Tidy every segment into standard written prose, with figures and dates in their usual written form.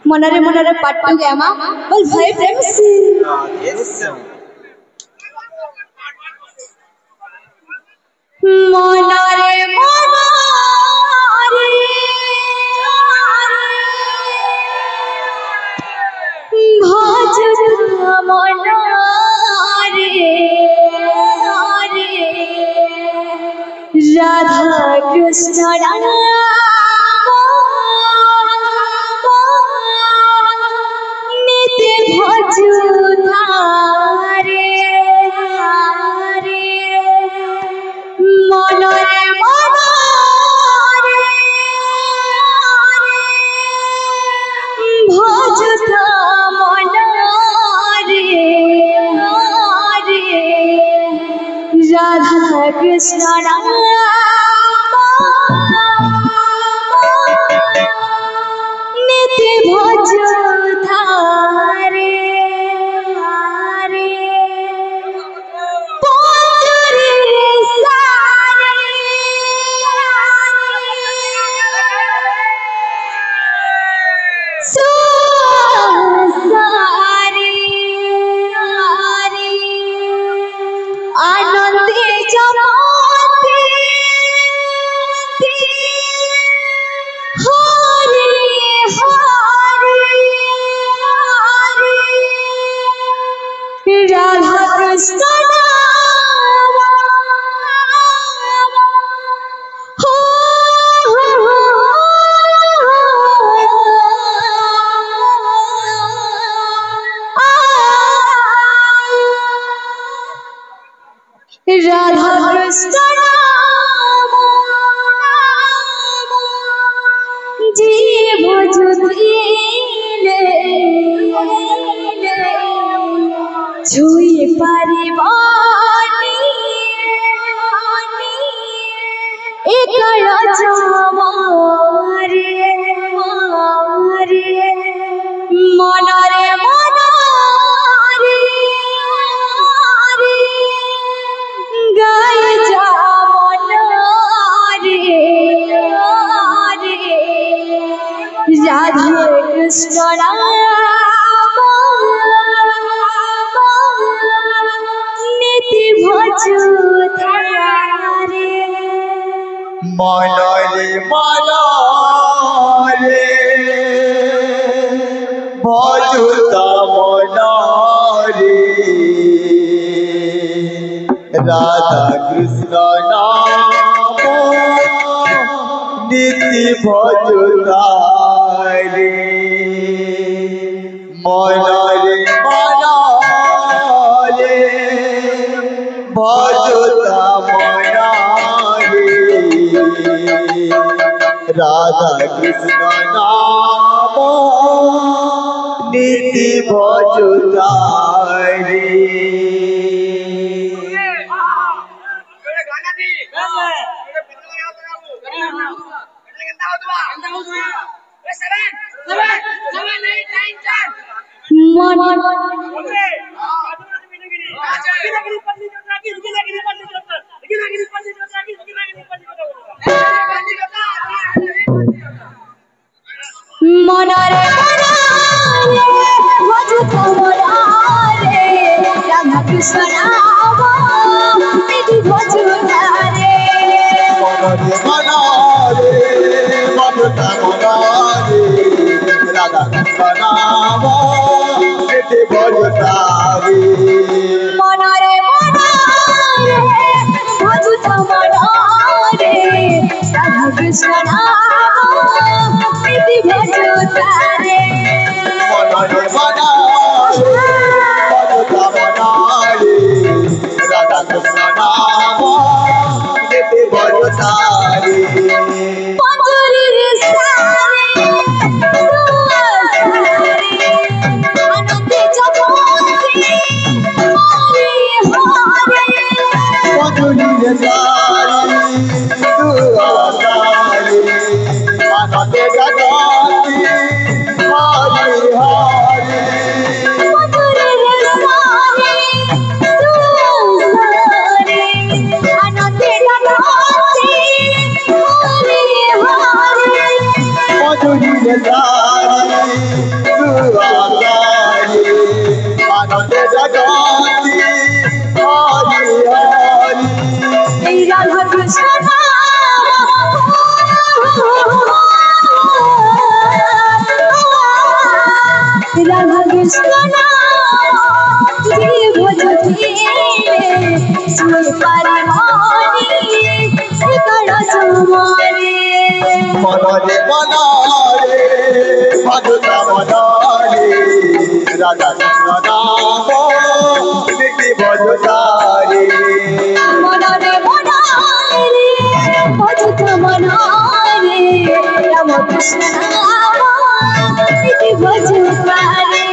मनरे मनरे पट्टू गया बोल भाई प्रेम से मनरे मनरे भज मनरे राधा कृष्ण राधा कृष्ण नित्य भज धारे राधा कृष्ण राधा कृष्ण जीव छुई परिवानी एक मारे मनरे मनरे गाय जा मनरे राधे कृष्ण मनरे मनरे भजुता मनरे राधा कृष्ण नाम नित्य भजुता रे मनरे मनरे भजुता राधा कृष्ण नाम नित्य भजुता रे मनरे भजुता मनरे राधा कृष्ण नाम नित्य भजुता रे मनरे मनरे भजुता मनरे राधा कृष्ण नाम नित्य भजुता रे मनरे मनरे भजुता मनरे राधा कृष्ण नाम नित्य भजुता रे मनरे मनरे भजुता मनरे राधा कृष्ण नाम नित्य भजुता रे पंजुरीर सारे आनंदे जपते हरे हरे पंजुरीर सारे आनंदे जपते कृष्ण नाम जीव जुझे सुन पारे मानी कर तुम्हारे মনরে মনরে মধুতা মনরে রাধা কৃষ্ণ নাম নিতি বজতারে মনরে মনরে ভজত মনরে রাম কৃষ্ণ নাম নিতি ভজতারে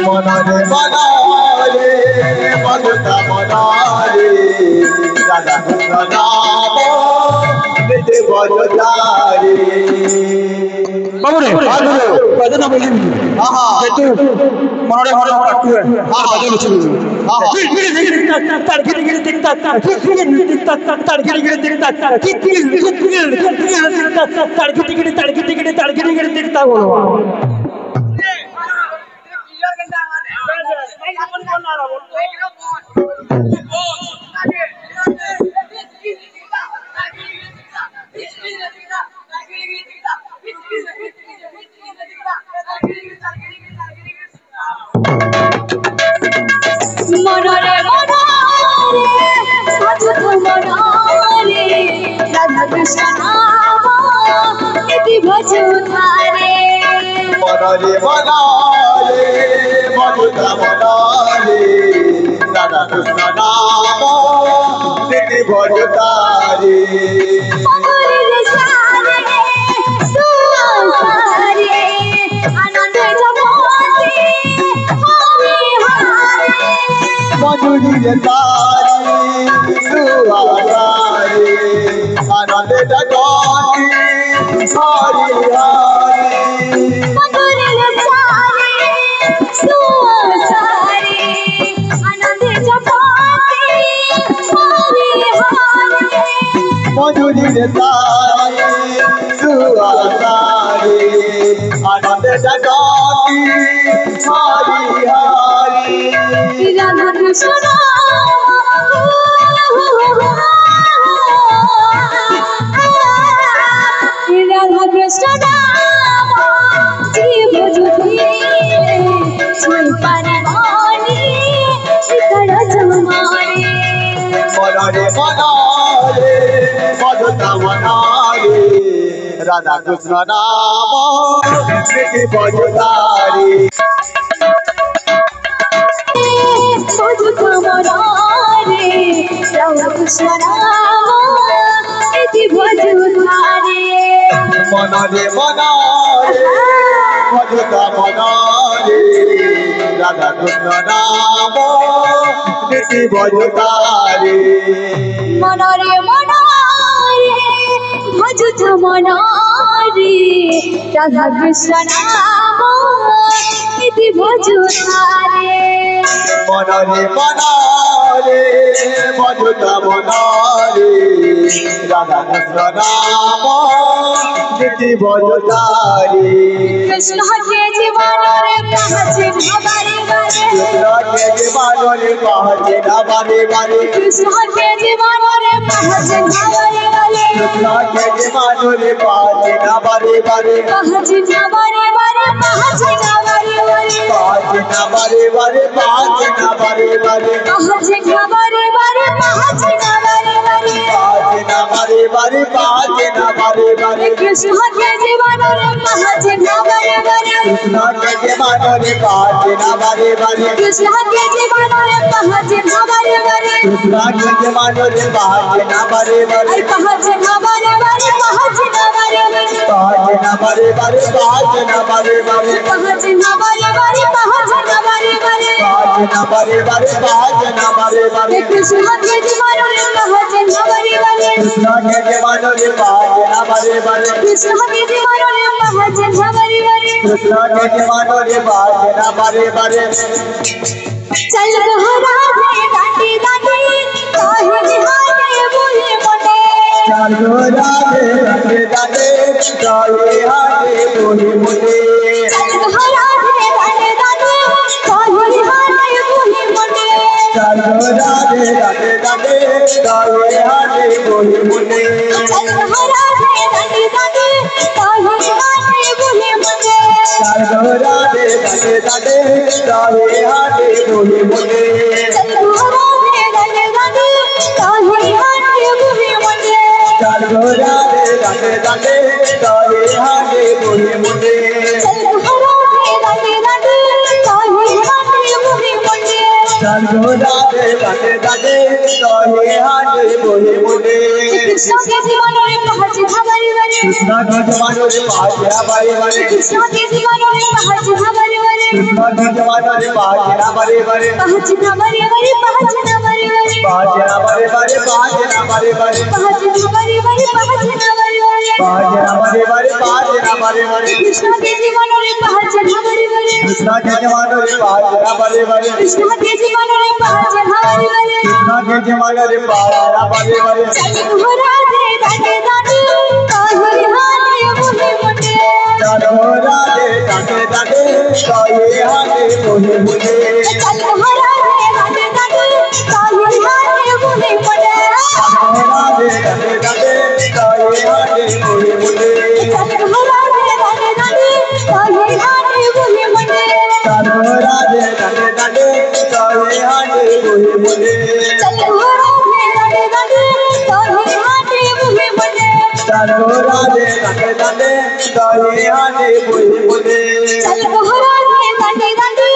মনরে মনরে মধুতা মনরে রাধা কৃষ্ণ নাম নিতি বজতারে बाबू रे भजन बोली आहा तू मनोरे मनोरे काटू है भजन सुन आहा गिरी गिरी तार गिरी गिरी दिखता तार गिरी गिरी दिखता तार गिरी गिरी दिखता बोलो মনরে মনরে ভজত মনরে রাধা কৃষ্ণ নাম নিতি ভজতারে মনরে মনরে মধুতা মনরে রাধা কৃষ্ণ নাম নিতি বজতারে মনরে সারে সুসারে আনন্দ জপতে হরে হরে মধুরীর তারি সুহারে আনন্দ জগতি হরি হরি মধুরের সারে সুসারে আনন্দ জপতে হরে হরে মধুরীর তারি সুহারে আনন্দ জগতি হরি হরি রাধা কৃষ্ণ রাধা কৃষ্ণ নাম জীব যুধে ছুই পারে মানি শিখর জমারে মনরে মনরে মধুতা মনরে রাধা কৃষ্ণ নাম নিতি বজতারে ভজত মনরে রাম কৃষ্ণ নাম ইতি ভজতারে মনরে মনরে মধুতা মনরে রাধা কৃষ্ণ নাম নিতি বজতারে মনরে মনরে ভজত মনরে রাধা কৃষ্ণ নাম ইতি ভজতারে মনরে মনরে মধুতা মনরে রাধা কৃষ্ণ নাম নিতি বজতারে কৃষ্ণ কে জীবনরে কাছে ভাবারে বারে কৃষ্ণকে জীবনরে পাহছে না বারে বারে কৃষ্ণ কে জীবনরে কাছে ভাবারে বারে কৃষ্ণকে জীবনরে পাহছে না বারে বারে কাছে ভাবারে বারে কাছে ভাবারে বারে পাহছে না বারে বারে পাহছে না বারে বারে কাছে ভাবারে বারে কাছে ভাবারে বারে পাহছে না বারে বারে পাহছে না বারে বারে কৃষ্ণ কে জীবনরে কাছে ভাবারে বারে কৃষ্ণকে জীবনরে পাহছে না বারে বারে কৃষ্ণ কে জীবনরে কাছে ভাবারে বারে কৃষ্ণকে জীবনরে পাহছে না বারে বারে কাছে ভাবারে বারে কাছে ভাবারে বারে পাহছে না বারে বারে পাহছে না বারে বারে কাছে ভাবারে বারে কাছে ভাবারে বারে পাহছে না বারে বারে পাহছে না বারে বারে কৃষ্ণ কে জীবনরে কাছে ভাবারে বারে কৃষ্ণকে জীবনরে পাহছে না বারে বারে কৃষ্ণ কে জীবনরে কাছে ভাবারে বারে কৃষ্ণকে জীবনরে পাহছে না বারে বারে চল রাধে দাঁড়ি দাঁড়ি কাহে নিহারে বলে মনে চালো রাধে রাধে রাধে চলে হাতে বলি বলে চল রাধে দাঁড়ি দাঁড়ি কাহে নিহারে বলে মনে চালো রাধে রাধে রাধে চলে হাতে বলি বলে চল রাধে দাঁড়ি দাঁড়ি কাহে নিহারে বলে মনে চালো রাধে রাধে রাধে दाहे हाथे बोले बोले चल राधे दादे दादे दाहे हाथे बोले बोले चल राधे दादे दादे दाहे हाथे बोले बोले चल राधे दादे दादे दाहे हाथे बोले बोले चल राधे दादे दादे दाहे हाथे बोले बोले कृष्ण के जीवन रे पहुंच हमारे वाले कृष्ण के जवानों रे पाजिया बारे बारे कृष्ण के जीवन रे पहुंच हमारे वाले कृष्ण के जवानों रे पाजिया बारे बारे पहुंच हमारे वाले पहुंच हमारे वाले पाजिया बारे बारे पाजिया बारे बारे पहुंच हमारे वाले पहुंच हमारे वाले पाजिया बारे बारे पाजिया बारे बारे कृष्ण के जीवन रे पहुंच हमारे वाले कृष्ण के जवानों रे पाजिया बारे बारे कृष्ण के जीवन रे पहुंच हमारे वाले कृष्ण के जवानों रे पाजिया बारे बारे चल राधे दादे दादे दाहे हाथे बोले बोले चल राधे दादे दादे दाहे हाथे बोले बोले चल राधे दादे दादे दाहे हाथे बोले बोले राधे दादे दादे दाहे हाथे बोले बोले चल राधे दादे दादे दाहे हाथे बोले बोले चल राधे दादे दादे दाहे हाथे बोले बोले चल राधे दादे दादे दाहे हाथे बोले बोले चल राधे दादे दादे दाहे हाथे बोले बोले चल राधे दादे दादे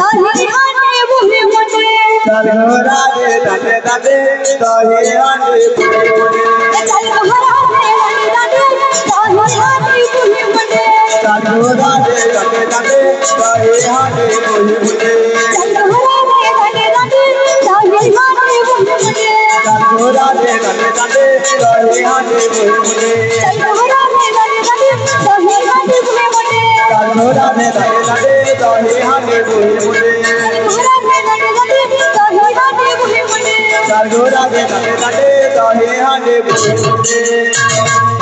दाहे हाथे बोले बोले चल राधे दादे दादे दाहे हाथे बोले बोले चल राधे दादे दादे दाहे हाथे बोले बोले चल राधे दादे दादे दाहे हाथे बोले बोले चल राधे दादे दादे दाहे हाथे बोले बोले चल राधे दादे दादे दाहे हाथे बोले बोले चल राधे दादे दादे दाहे हाथे बोले बोले चल राधे दादे दादे दाहे हाथे बोले बोले चल राधे दादे दादे दाहे हाथे बोले बोले